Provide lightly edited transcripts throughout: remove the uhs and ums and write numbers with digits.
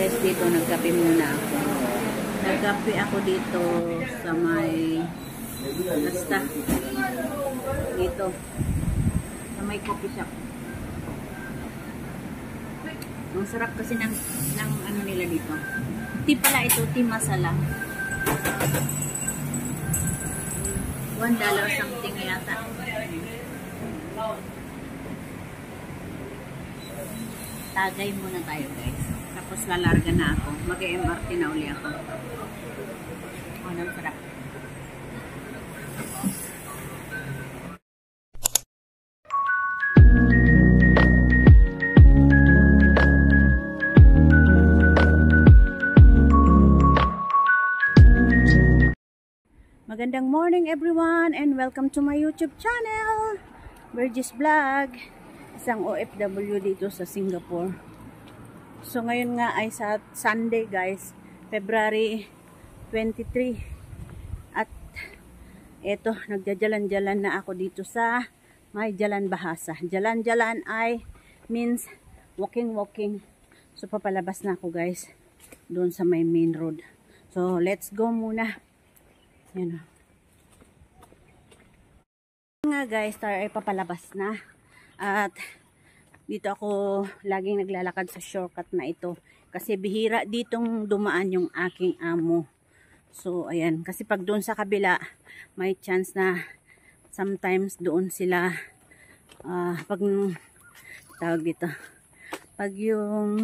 guys dito, nagkape muna ako. Nagkape ako dito sa may basta dito sa may coffee shop. Ang sarap kasi ng ano nila dito. Tea pala ito, tea masala. $1 something yata. Tagay muna tayo guys. Tapos lalarga na ako. Mag-MRT na uli ako. Ang sarap. Magandang morning everyone and welcome to my YouTube channel, Burgess Vlog. Isang OFW dito sa Singapore. So ngayon nga ay sa Sunday guys, February 23. At eto, nagjajalan-jalan na ako dito sa may Jalan Bahasa. Jalan-jalan ay means walking. So papalabas na ako guys doon sa may main road. So let's go muna. Yan o. Nga guys, tayo ay papalabas na. At dito ako laging naglalakad sa shortcut na ito. Kasi bihira ditong dumaan yung aking amo. So ayan, kasi pag doon sa kabila, may chance na sometimes doon sila, pag tawag dito, pag yung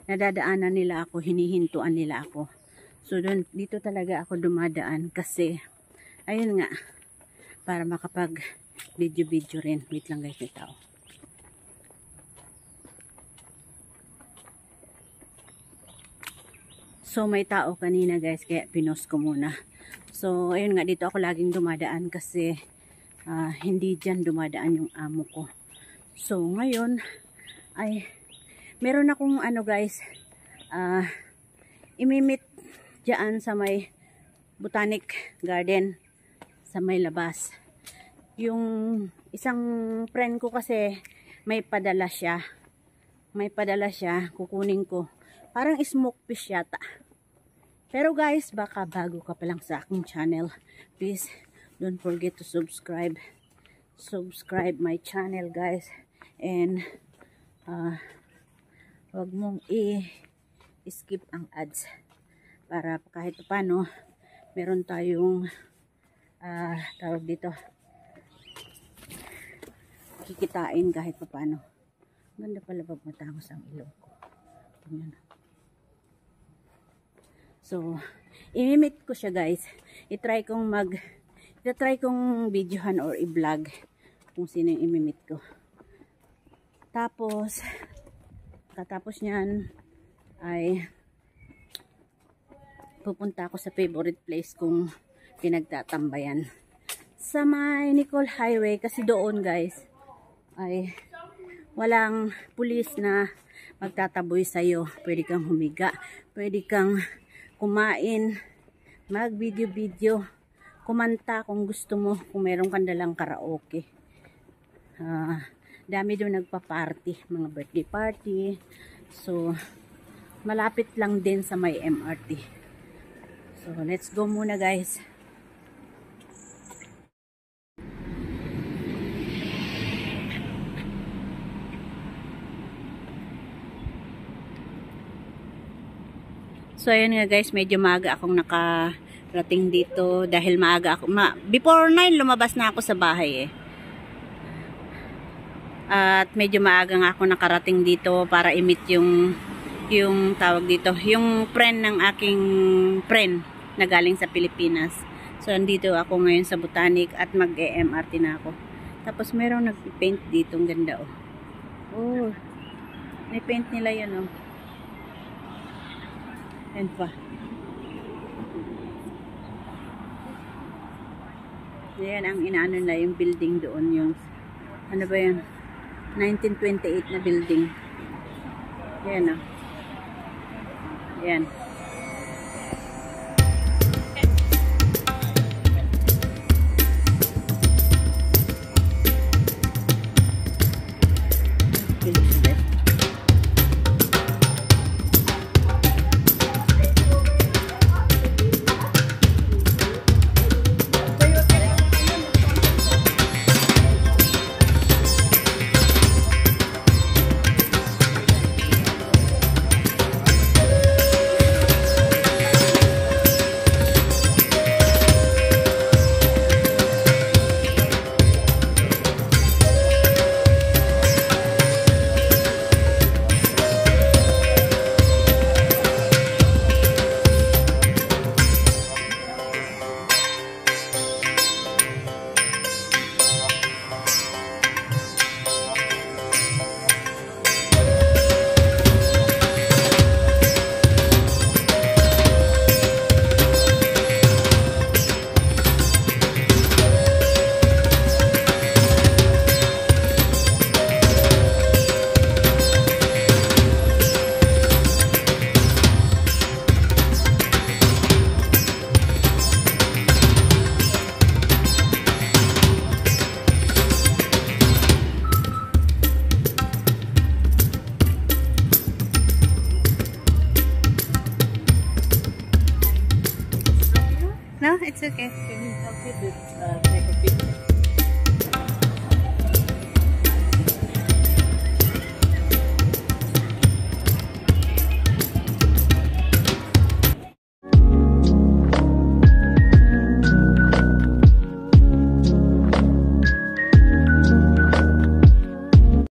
nadadaanan nila ako, hinihintuan nila ako. So doon, dito talaga ako dumadaan kasi ayun nga, para makapag video rin. Wait lang guys, may tao. So may tao kanina guys, kaya pinost ko muna. So ayun nga, dito ako laging dumadaan kasi hindi dyan dumadaan yung amo ko. So ngayon ay meron akong ano guys, imimit dyan sa may Botanic Garden sa may labas. Yung isang friend ko kasi may padala siya. Kukunin ko. Parang smoke fish yata. Pero guys, baka bago ka pa lang sa aking channel, please don't forget to subscribe. Subscribe my channel guys. And wag mong i-skip ang ads. Para kahit paano meron tayong tawag dito, kikitain kahit paano. Ganda pala pag matangos ang ilong ko. Tingnan. So imimit ko siya guys. I-try kong videohan or i-vlog kung sino yung imimit ko. Tapos katapos niyan ay pupunta ako sa favorite place kong pinagtatambayan sa may Nicole Highway, kasi doon guys ay walang pulis na magtataboy sa'yo. Pwede kang humiga, pwede kang kumain, mag video, kumanta kung gusto mo, kung meron kang dalang karaoke. Dami doon nagpa-party, mga birthday party. So malapit lang din sa may MRT. So let's go muna guys. So ayun nga guys, medyo maaga akong nakarating dito dahil maaga ako, before 9 lumabas na ako sa bahay eh. At medyo maaga nga ako nakarating dito para i-meet yung tawag dito, yung friend ng aking friend na galing sa Pilipinas. So andito ako ngayon sa Botanic at mag-MRT na ako. Tapos merong nag-paint dito, ang ganda oh. Oh, may paint nila yan oh. Yan pa. Yan ang inaano na yung building doon, yung ano ba yan, 1928 na building. Yan oh. Yan. okay. Can you help me with take a picture?